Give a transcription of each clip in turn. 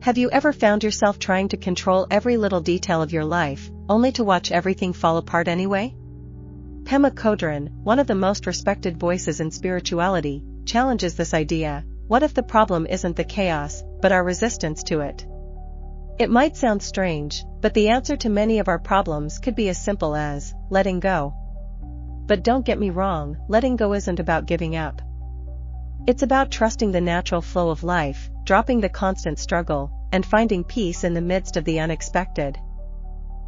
Have you ever found yourself trying to control every little detail of your life, only to watch everything fall apart anyway? Pema Chödrön, one of the most respected voices in spirituality, challenges this idea. What if the problem isn't the chaos, but our resistance to it? It might sound strange, but the answer to many of our problems could be as simple as letting go. But don't get me wrong, letting go isn't about giving up. It's about trusting the natural flow of life, dropping the constant struggle, and finding peace in the midst of the unexpected.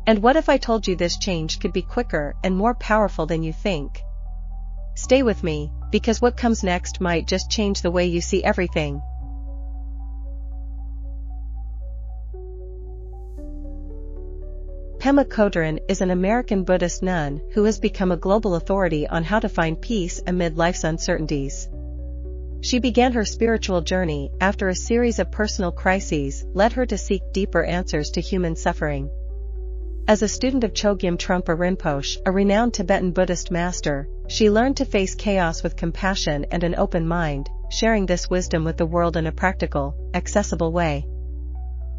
And what if I told you this change could be quicker and more powerful than you think? Stay with me, because what comes next might just change the way you see everything. Pema Chödrön is an American Buddhist nun who has become a global authority on how to find peace amid life's uncertainties. She began her spiritual journey after a series of personal crises led her to seek deeper answers to human suffering. As a student of Chogyam Trungpa Rinpoche, a renowned Tibetan Buddhist master, she learned to face chaos with compassion and an open mind, sharing this wisdom with the world in a practical, accessible way.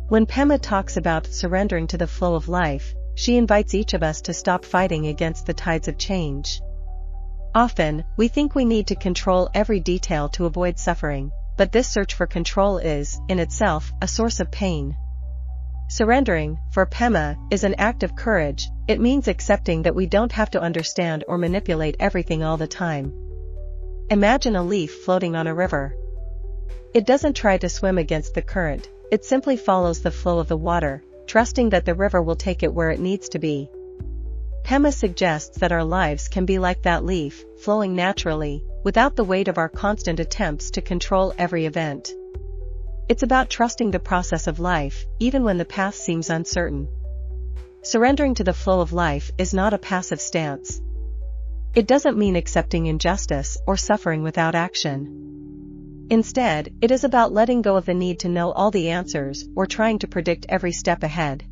When Pema talks about surrendering to the flow of life, she invites each of us to stop fighting against the tides of change. Often, we think we need to control every detail to avoid suffering, but this search for control is, in itself, a source of pain. Surrendering, for Pema, is an act of courage. It means accepting that we don't have to understand or manipulate everything all the time. Imagine a leaf floating on a river. It doesn't try to swim against the current, it simply follows the flow of the water, trusting that the river will take it where it needs to be. Pema suggests that our lives can be like that leaf, flowing naturally, without the weight of our constant attempts to control every event. It's about trusting the process of life, even when the path seems uncertain. Surrendering to the flow of life is not a passive stance. It doesn't mean accepting injustice or suffering without action. Instead, it is about letting go of the need to know all the answers or trying to predict every step ahead.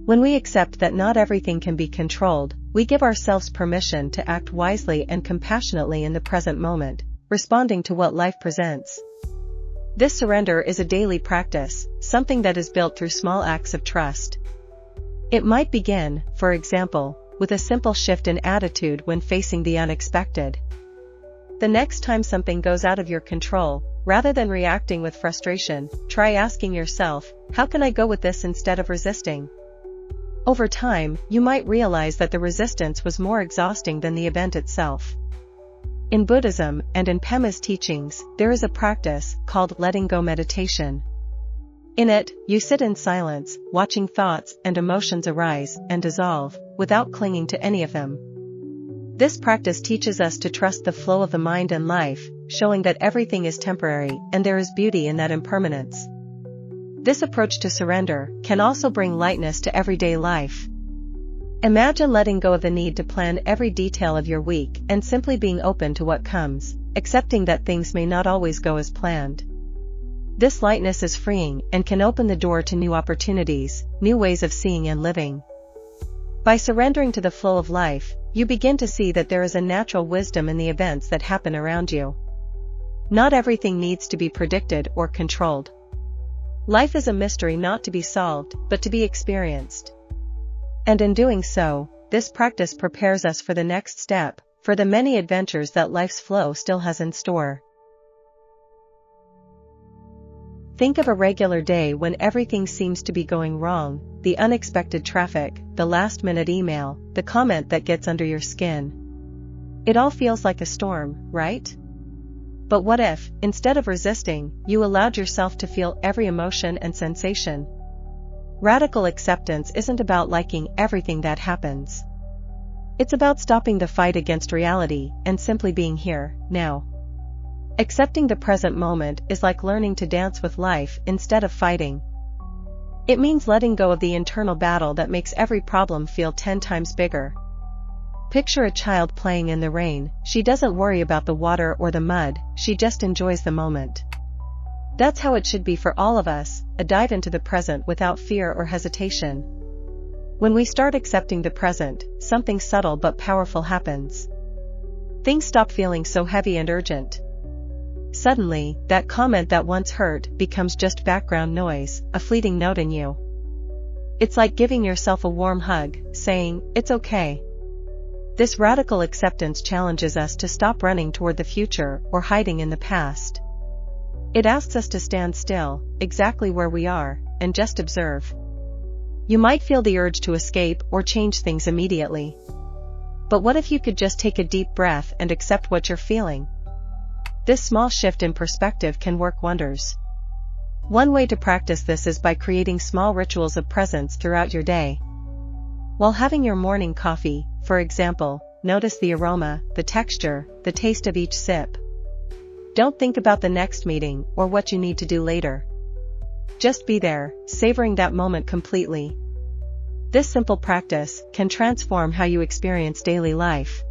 When we accept that not everything can be controlled, we give ourselves permission to act wisely and compassionately in the present moment, responding to what life presents. This surrender is a daily practice, something that is built through small acts of trust. It might begin, for example, with a simple shift in attitude when facing the unexpected. The next time something goes out of your control, rather than reacting with frustration, try asking yourself, how can I go with this instead of resisting? Over time, you might realize that the resistance was more exhausting than the event itself. In Buddhism and in Pema's teachings, there is a practice called letting go meditation. In it, you sit in silence, watching thoughts and emotions arise and dissolve, without clinging to any of them. This practice teaches us to trust the flow of the mind and life, showing that everything is temporary and there is beauty in that impermanence. This approach to surrender can also bring lightness to everyday life. Imagine letting go of the need to plan every detail of your week and simply being open to what comes, accepting that things may not always go as planned. This lightness is freeing and can open the door to new opportunities, new ways of seeing and living. By surrendering to the flow of life, you begin to see that there is a natural wisdom in the events that happen around you. Not everything needs to be predicted or controlled. Life is a mystery not to be solved, but to be experienced. And in doing so, this practice prepares us for the next step, for the many adventures that life's flow still has in store. Think of a regular day when everything seems to be going wrong, the unexpected traffic, the last-minute email, the comment that gets under your skin. It all feels like a storm, right? But what if, instead of resisting, you allowed yourself to feel every emotion and sensation? Radical acceptance isn't about liking everything that happens. It's about stopping the fight against reality and simply being here, now. Accepting the present moment is like learning to dance with life instead of fighting. It means letting go of the internal battle that makes every problem feel 10 times bigger. Picture a child playing in the rain. She doesn't worry about the water or the mud, she just enjoys the moment. That's how it should be for all of us, a dive into the present without fear or hesitation. When we start accepting the present, something subtle but powerful happens. Things stop feeling so heavy and urgent. Suddenly, that comment that once hurt becomes just background noise, a fleeting note in you. It's like giving yourself a warm hug, saying, "It's okay." This radical acceptance challenges us to stop running toward the future or hiding in the past. It asks us to stand still, exactly where we are, and just observe. You might feel the urge to escape or change things immediately. But what if you could just take a deep breath and accept what you're feeling? This small shift in perspective can work wonders. One way to practice this is by creating small rituals of presence throughout your day. While having your morning coffee, for example, notice the aroma, the texture, the taste of each sip. Don't think about the next meeting or what you need to do later. Just be there, savoring that moment completely. This simple practice can transform how you experience daily life.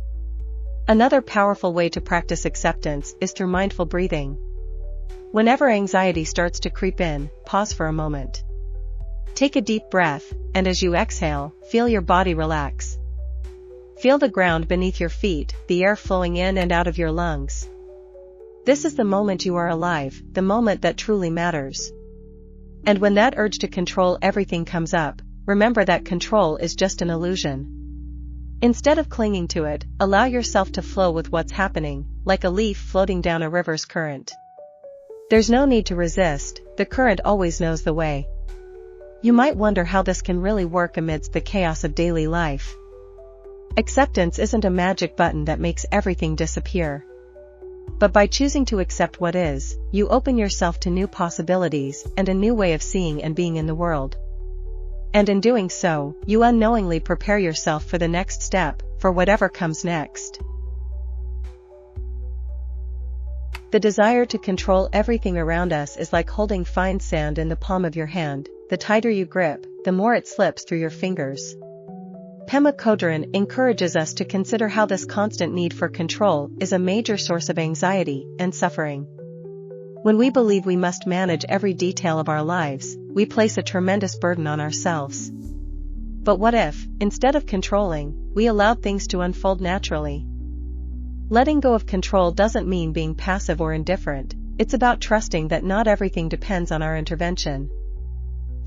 Another powerful way to practice acceptance is through mindful breathing. Whenever anxiety starts to creep in, pause for a moment. Take a deep breath, and as you exhale, feel your body relax. Feel the ground beneath your feet, the air flowing in and out of your lungs. This is the moment you are alive, the moment that truly matters. And when that urge to control everything comes up, remember that control is just an illusion. Instead of clinging to it, allow yourself to flow with what's happening, like a leaf floating down a river's current. There's no need to resist, the current always knows the way. You might wonder how this can really work amidst the chaos of daily life. Acceptance isn't a magic button that makes everything disappear. But by choosing to accept what is, you open yourself to new possibilities and a new way of seeing and being in the world. And in doing so, you unknowingly prepare yourself for the next step, for whatever comes next. The desire to control everything around us is like holding fine sand in the palm of your hand. The tighter you grip, the more it slips through your fingers. Pema Chödrön encourages us to consider how this constant need for control is a major source of anxiety and suffering. When we believe we must manage every detail of our lives, we place a tremendous burden on ourselves. But what if, instead of controlling, we allowed things to unfold naturally? Letting go of control doesn't mean being passive or indifferent, it's about trusting that not everything depends on our intervention.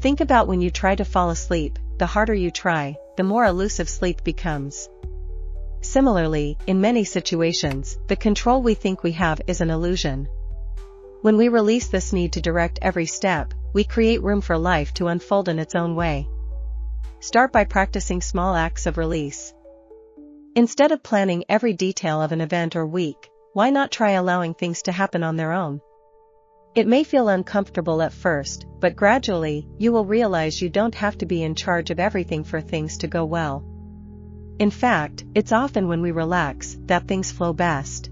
Think about when you try to fall asleep, the harder you try, the more elusive sleep becomes. Similarly, in many situations, the control we think we have is an illusion. When we release this need to direct every step, we create room for life to unfold in its own way. Start by practicing small acts of release. Instead of planning every detail of an event or week, why not try allowing things to happen on their own? It may feel uncomfortable at first, but gradually, you will realize you don't have to be in charge of everything for things to go well. In fact, it's often when we relax that things flow best.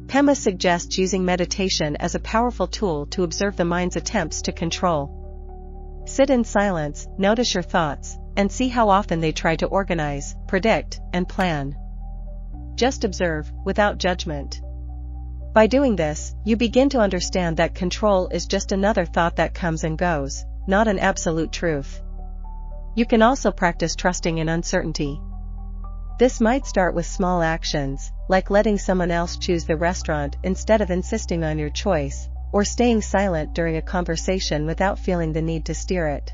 Pema suggests using meditation as a powerful tool to observe the mind's attempts to control. Sit in silence, notice your thoughts, and see how often they try to organize, predict, and plan. Just observe, without judgment. By doing this, you begin to understand that control is just another thought that comes and goes, not an absolute truth. You can also practice trusting in uncertainty. This might start with small actions, like letting someone else choose the restaurant instead of insisting on your choice, or staying silent during a conversation without feeling the need to steer it.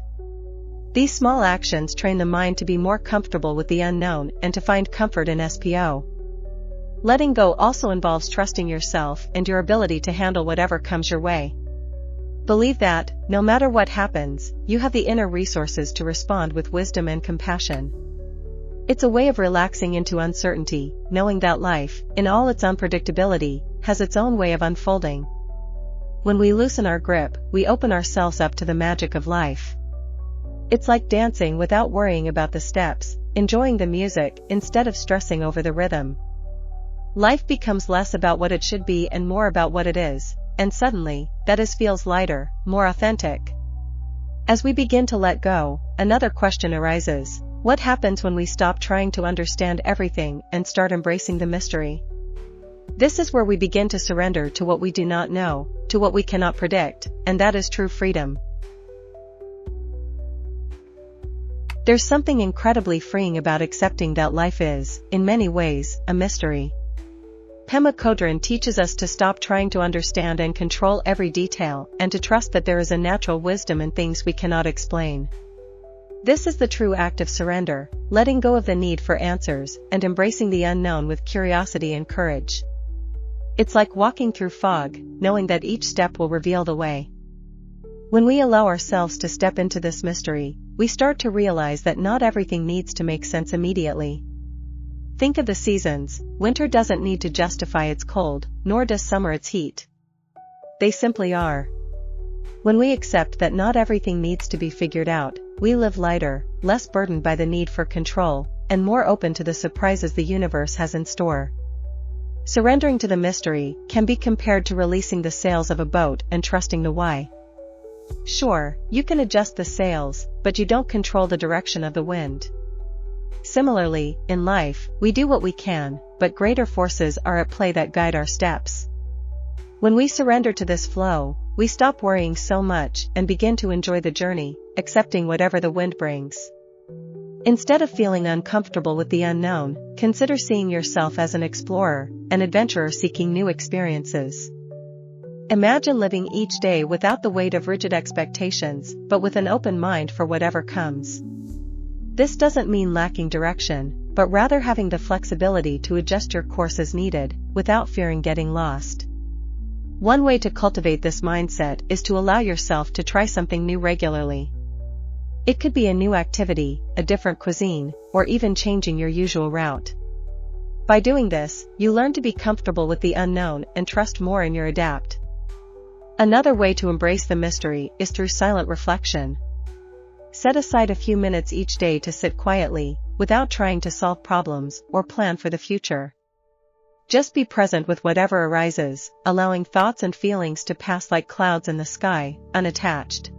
These small actions train the mind to be more comfortable with the unknown and to find comfort in SPO. Letting go also involves trusting yourself and your ability to handle whatever comes your way. Believe that, no matter what happens, you have the inner resources to respond with wisdom and compassion. It's a way of relaxing into uncertainty, knowing that life, in all its unpredictability, has its own way of unfolding. When we loosen our grip, we open ourselves up to the magic of life. It's like dancing without worrying about the steps, enjoying the music instead of stressing over the rhythm. Life becomes less about what it should be and more about what it is, and suddenly, that feels lighter, more authentic. As we begin to let go, another question arises: what happens when we stop trying to understand everything and start embracing the mystery? This is where we begin to surrender to what we do not know, to what we cannot predict, and that is true freedom. There's something incredibly freeing about accepting that life is, in many ways, a mystery. Pema Chödrön teaches us to stop trying to understand and control every detail and to trust that there is a natural wisdom in things we cannot explain. This is the true act of surrender, letting go of the need for answers and embracing the unknown with curiosity and courage. It's like walking through fog, knowing that each step will reveal the way. When we allow ourselves to step into this mystery, we start to realize that not everything needs to make sense immediately. Think of the seasons. Winter doesn't need to justify its cold, nor does summer its heat. They simply are. When we accept that not everything needs to be figured out, we live lighter, less burdened by the need for control, and more open to the surprises the universe has in store. Surrendering to the mystery can be compared to releasing the sails of a boat and trusting the why. Sure, you can adjust the sails, but you don't control the direction of the wind. Similarly, in life, we do what we can, but greater forces are at play that guide our steps. When we surrender to this flow, we stop worrying so much and begin to enjoy the journey, accepting whatever the wind brings. Instead of feeling uncomfortable with the unknown, consider seeing yourself as an explorer, an adventurer seeking new experiences. Imagine living each day without the weight of rigid expectations, but with an open mind for whatever comes. This doesn't mean lacking direction, but rather having the flexibility to adjust your course as needed, without fearing getting lost. One way to cultivate this mindset is to allow yourself to try something new regularly. It could be a new activity, a different cuisine, or even changing your usual route. By doing this, you learn to be comfortable with the unknown and trust more in your adapt. Another way to embrace the mystery is through silent reflection. Set aside a few minutes each day to sit quietly, without trying to solve problems or plan for the future. Just be present with whatever arises, allowing thoughts and feelings to pass like clouds in the sky, unattached.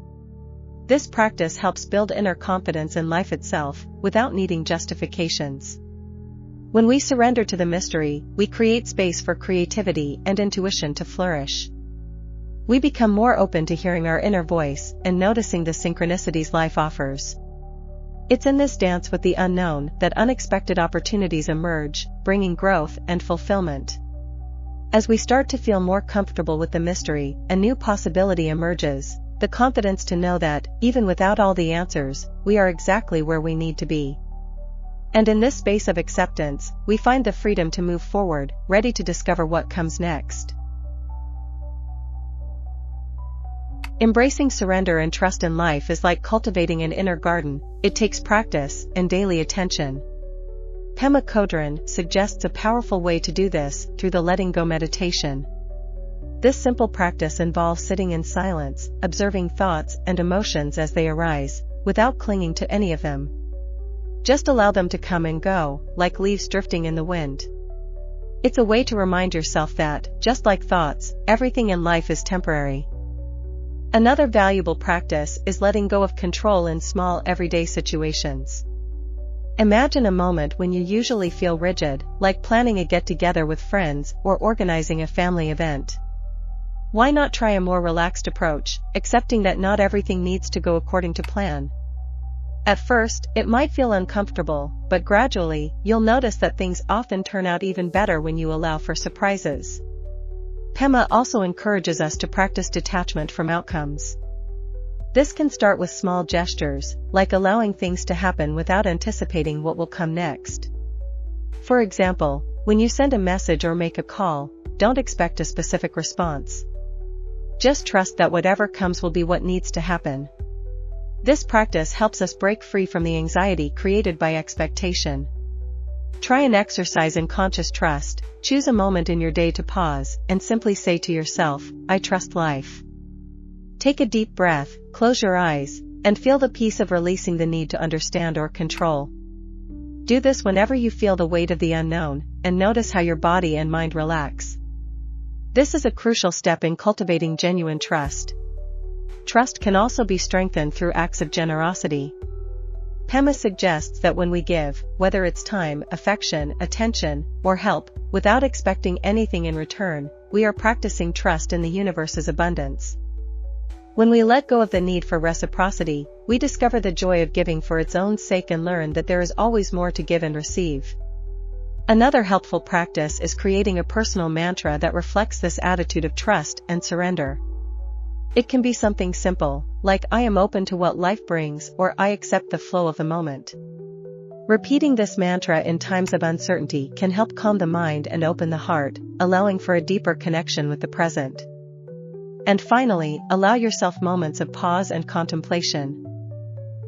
This practice helps build inner confidence in life itself, without needing justifications. When we surrender to the mystery, we create space for creativity and intuition to flourish. We become more open to hearing our inner voice and noticing the synchronicities life offers. It's in this dance with the unknown that unexpected opportunities emerge, bringing growth and fulfillment. As we start to feel more comfortable with the mystery, a new possibility emerges, the confidence to know that, even without all the answers, we are exactly where we need to be. And in this space of acceptance, we find the freedom to move forward, ready to discover what comes next. Embracing surrender and trust in life is like cultivating an inner garden. It takes practice and daily attention. Pema Chödrön suggests a powerful way to do this through the letting go meditation. This simple practice involves sitting in silence, observing thoughts and emotions as they arise, without clinging to any of them. Just allow them to come and go, like leaves drifting in the wind. It's a way to remind yourself that, just like thoughts, everything in life is temporary. Another valuable practice is letting go of control in small everyday situations. Imagine a moment when you usually feel rigid, like planning a get-together with friends or organizing a family event. Why not try a more relaxed approach, accepting that not everything needs to go according to plan? At first, it might feel uncomfortable, but gradually, you'll notice that things often turn out even better when you allow for surprises. Pema also encourages us to practice detachment from outcomes. This can start with small gestures, like allowing things to happen without anticipating what will come next. For example, when you send a message or make a call, don't expect a specific response. Just trust that whatever comes will be what needs to happen. This practice helps us break free from the anxiety created by expectation. Try an exercise in conscious trust. Choose a moment in your day to pause and simply say to yourself, I trust life. Take a deep breath, close your eyes, and feel the peace of releasing the need to understand or control. Do this whenever you feel the weight of the unknown, and notice how your body and mind relax. This is a crucial step in cultivating genuine trust. Trust can also be strengthened through acts of generosity. Pema suggests that when we give, whether it's time, affection, attention, or help, without expecting anything in return, we are practicing trust in the universe's abundance. When we let go of the need for reciprocity, we discover the joy of giving for its own sake and learn that there is always more to give and receive. Another helpful practice is creating a personal mantra that reflects this attitude of trust and surrender. It can be something simple, like "I am open to what life brings" or "I accept the flow of the moment." Repeating this mantra in times of uncertainty can help calm the mind and open the heart, allowing for a deeper connection with the present. And finally, allow yourself moments of pause and contemplation.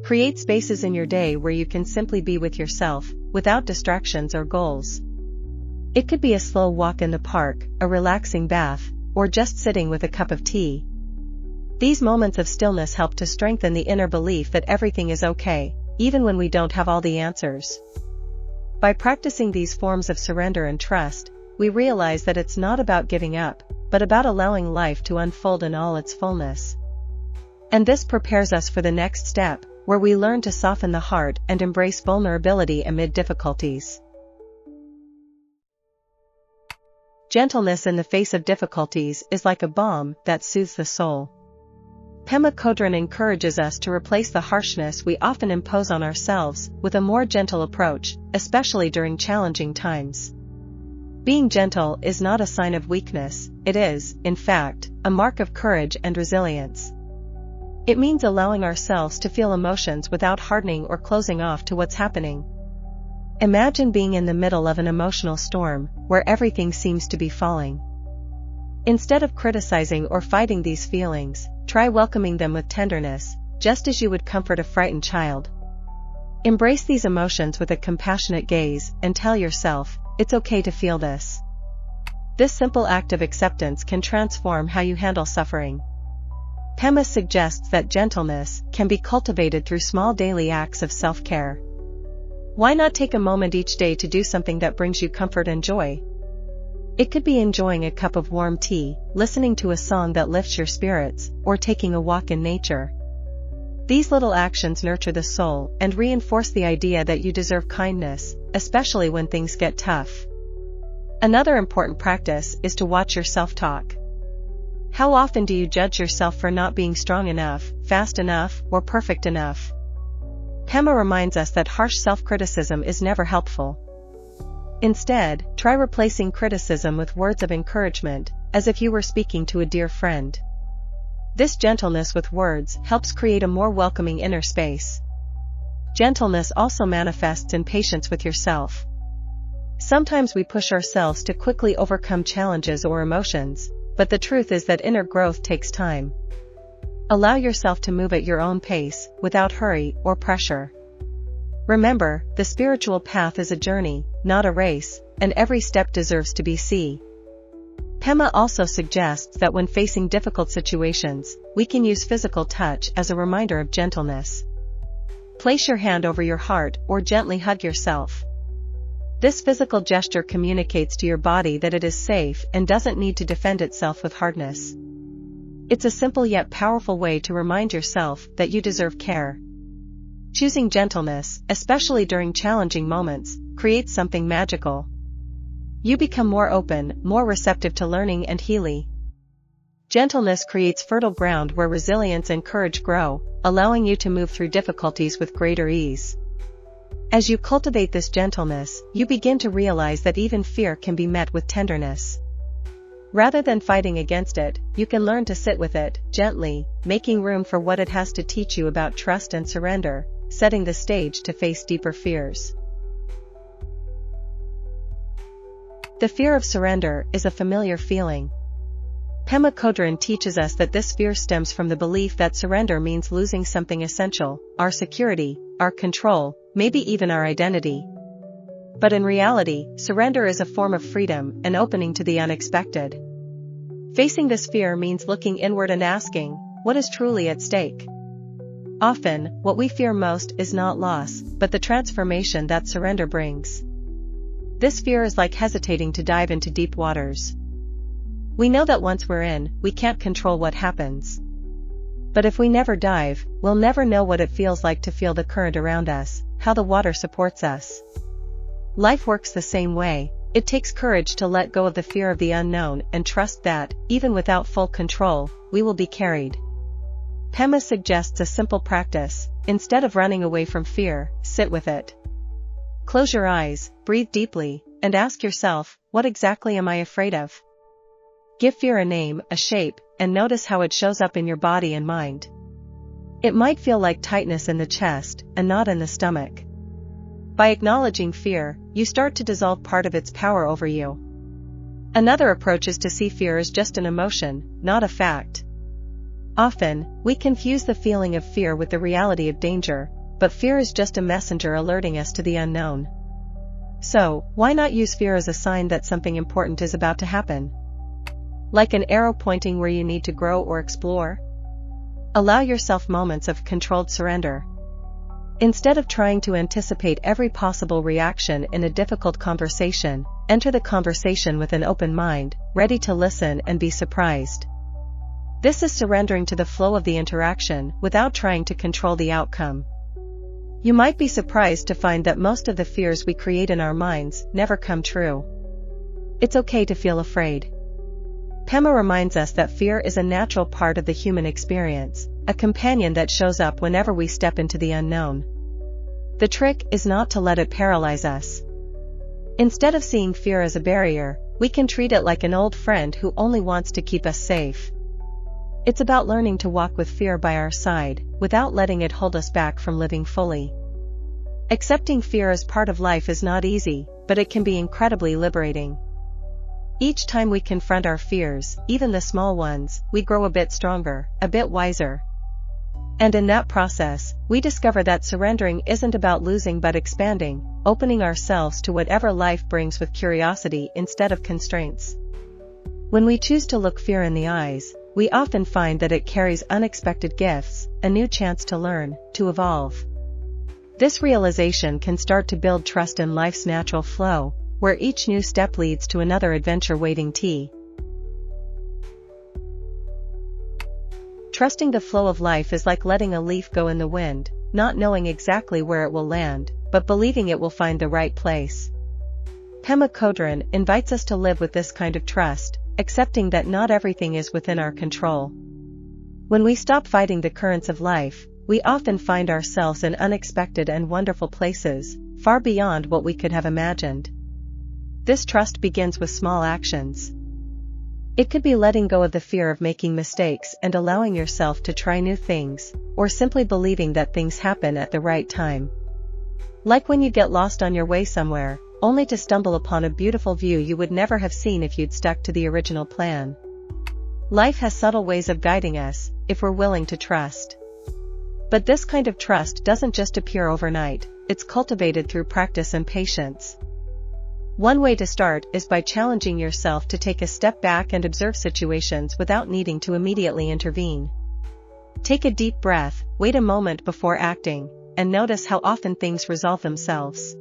Create spaces in your day where you can simply be with yourself, without distractions or goals. It could be a slow walk in the park, a relaxing bath, or just sitting with a cup of tea. These moments of stillness help to strengthen the inner belief that everything is okay, even when we don't have all the answers. By practicing these forms of surrender and trust, we realize that it's not about giving up, but about allowing life to unfold in all its fullness. And this prepares us for the next step, where we learn to soften the heart and embrace vulnerability amid difficulties. Gentleness in the face of difficulties is like a balm that soothes the soul. Pema Chödrön encourages us to replace the harshness we often impose on ourselves with a more gentle approach, especially during challenging times. Being gentle is not a sign of weakness, it is, in fact, a mark of courage and resilience. It means allowing ourselves to feel emotions without hardening or closing off to what's happening. Imagine being in the middle of an emotional storm, where everything seems to be falling. Instead of criticizing or fighting these feelings, try welcoming them with tenderness, just as you would comfort a frightened child. Embrace these emotions with a compassionate gaze and tell yourself, "It's okay to feel this." This simple act of acceptance can transform how you handle suffering. Pema suggests that gentleness can be cultivated through small daily acts of self-care. Why not take a moment each day to do something that brings you comfort and joy? It could be enjoying a cup of warm tea, listening to a song that lifts your spirits, or taking a walk in nature. These little actions nurture the soul and reinforce the idea that you deserve kindness, especially when things get tough. Another important practice is to watch your self-talk. How often do you judge yourself for not being strong enough, fast enough, or perfect enough? Pema reminds us that harsh self-criticism is never helpful. Instead, try replacing criticism with words of encouragement, as if you were speaking to a dear friend. This gentleness with words helps create a more welcoming inner space. Gentleness also manifests in patience with yourself. Sometimes we push ourselves to quickly overcome challenges or emotions, but the truth is that inner growth takes time. Allow yourself to move at your own pace, without hurry or pressure. Remember, the spiritual path is a journey, not a race, and every step deserves to be seen. Pema also suggests that when facing difficult situations, we can use physical touch as a reminder of gentleness. Place your hand over your heart or gently hug yourself. This physical gesture communicates to your body that it is safe and doesn't need to defend itself with hardness. It's a simple yet powerful way to remind yourself that you deserve care. Choosing gentleness, especially during challenging moments, creates something magical. You become more open, more receptive to learning and healing. Gentleness creates fertile ground where resilience and courage grow, allowing you to move through difficulties with greater ease. As you cultivate this gentleness, you begin to realize that even fear can be met with tenderness. Rather than fighting against it, you can learn to sit with it, gently, making room for what it has to teach you about trust and surrender, setting the stage to face deeper fears. The fear of surrender is a familiar feeling. Pema Chödrön teaches us that this fear stems from the belief that surrender means losing something essential, our security, our control, maybe even our identity. But in reality, surrender is a form of freedom, an opening to the unexpected. Facing this fear means looking inward and asking, what is truly at stake? Often, what we fear most is not loss, but the transformation that surrender brings. This fear is like hesitating to dive into deep waters. We know that once we're in, we can't control what happens. But if we never dive, we'll never know what it feels like to feel the current around us, how the water supports us. Life works the same way. It takes courage to let go of the fear of the unknown and trust that, even without full control, we will be carried. Pema suggests a simple practice: instead of running away from fear, sit with it. Close your eyes, breathe deeply, and ask yourself, what exactly am I afraid of? Give fear a name, a shape, and notice how it shows up in your body and mind. It might feel like tightness in the chest, and not in the stomach. By acknowledging fear, you start to dissolve part of its power over you. Another approach is to see fear as just an emotion, not a fact. Often, we confuse the feeling of fear with the reality of danger, but fear is just a messenger alerting us to the unknown. So, why not use fear as a sign that something important is about to happen? Like an arrow pointing where you need to grow or explore? Allow yourself moments of controlled surrender. Instead of trying to anticipate every possible reaction in a difficult conversation, enter the conversation with an open mind, ready to listen and be surprised. This is surrendering to the flow of the interaction without trying to control the outcome. You might be surprised to find that most of the fears we create in our minds never come true. It's okay to feel afraid. Pema reminds us that fear is a natural part of the human experience, a companion that shows up whenever we step into the unknown. The trick is not to let it paralyze us. Instead of seeing fear as a barrier, we can treat it like an old friend who only wants to keep us safe. It's about learning to walk with fear by our side, without letting it hold us back from living fully. Accepting fear as part of life is not easy, but it can be incredibly liberating. Each time we confront our fears, even the small ones, we grow a bit stronger, a bit wiser. And in that process, we discover that surrendering isn't about losing but expanding, opening ourselves to whatever life brings with curiosity instead of constraints. When we choose to look fear in the eyes, we often find that it carries unexpected gifts, a new chance to learn, to evolve. This realization can start to build trust in life's natural flow, where each new step leads to another adventure waiting. Trusting the flow of life is like letting a leaf go in the wind, not knowing exactly where it will land, but believing it will find the right place. Pema Chödrön invites us to live with this kind of trust, accepting that not everything is within our control. When we stop fighting the currents of life, we often find ourselves in unexpected and wonderful places, far beyond what we could have imagined. This trust begins with small actions. It could be letting go of the fear of making mistakes and allowing yourself to try new things, or simply believing that things happen at the right time. Like when you get lost on your way somewhere, only to stumble upon a beautiful view you would never have seen if you'd stuck to the original plan. Life has subtle ways of guiding us, if we're willing to trust. But this kind of trust doesn't just appear overnight, it's cultivated through practice and patience. One way to start is by challenging yourself to take a step back and observe situations without needing to immediately intervene. Take a deep breath, wait a moment before acting, and notice how often things resolve themselves.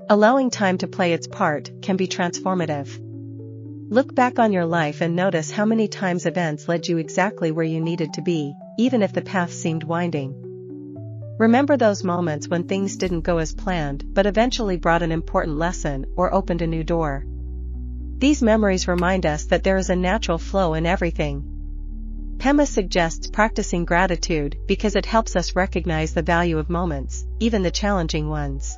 Allowing time to play its part can be transformative. Look back on your life and notice how many times events led you exactly where you needed to be, even if the path seemed winding. Remember those moments when things didn't go as planned but eventually brought an important lesson or opened a new door. These memories remind us that there is a natural flow in everything. Pema suggests practicing gratitude because it helps us recognize the value of moments, even the challenging ones.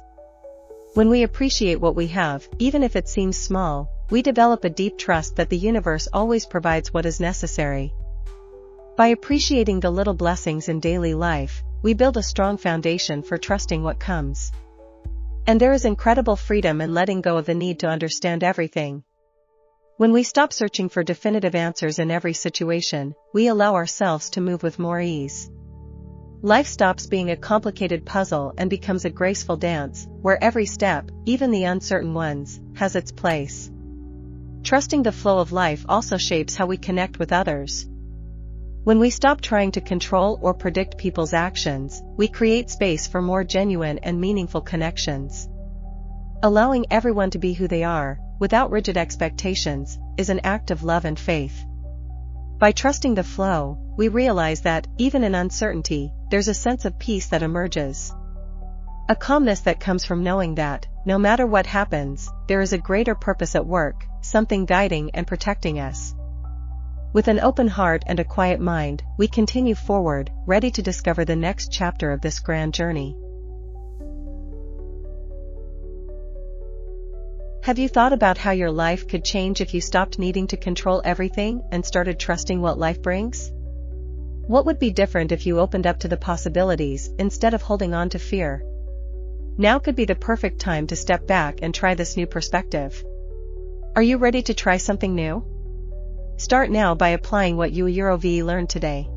When we appreciate what we have, even if it seems small, we develop a deep trust that the universe always provides what is necessary. By appreciating the little blessings in daily life, we build a strong foundation for trusting what comes. And there is incredible freedom in letting go of the need to understand everything. When we stop searching for definitive answers in every situation, we allow ourselves to move with more ease. Life stops being a complicated puzzle and becomes a graceful dance, where every step, even the uncertain ones, has its place. Trusting the flow of life also shapes how we connect with others. When we stop trying to control or predict people's actions, we create space for more genuine and meaningful connections. Allowing everyone to be who they are, without rigid expectations, is an act of love and faith. By trusting the flow, we realize that, even in uncertainty, there's a sense of peace that emerges. A calmness that comes from knowing that, no matter what happens, there is a greater purpose at work, something guiding and protecting us. With an open heart and a quiet mind, we continue forward, ready to discover the next chapter of this grand journey. Have you thought about how your life could change if you stopped needing to control everything and started trusting what life brings? What would be different if you opened up to the possibilities instead of holding on to fear? Now could be the perfect time to step back and try this new perspective. Are you ready to try something new? Start now by applying what you learned today.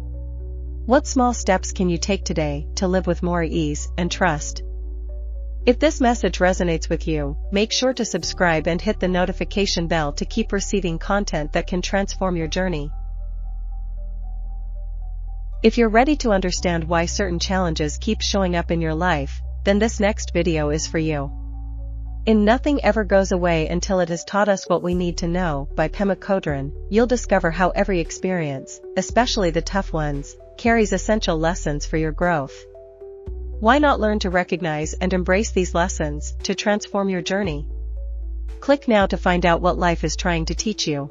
What small steps can you take today to live with more ease and trust? If this message resonates with you, make sure to subscribe and hit the notification bell to keep receiving content that can transform your journey. If you're ready to understand why certain challenges keep showing up in your life, then this next video is for you. In Nothing Ever Goes Away Until It Has Taught Us What We Need to Know by Pema Chödrön, you'll discover how every experience, especially the tough ones, carries essential lessons for your growth. Why not learn to recognize and embrace these lessons to transform your journey? Click now to find out what life is trying to teach you.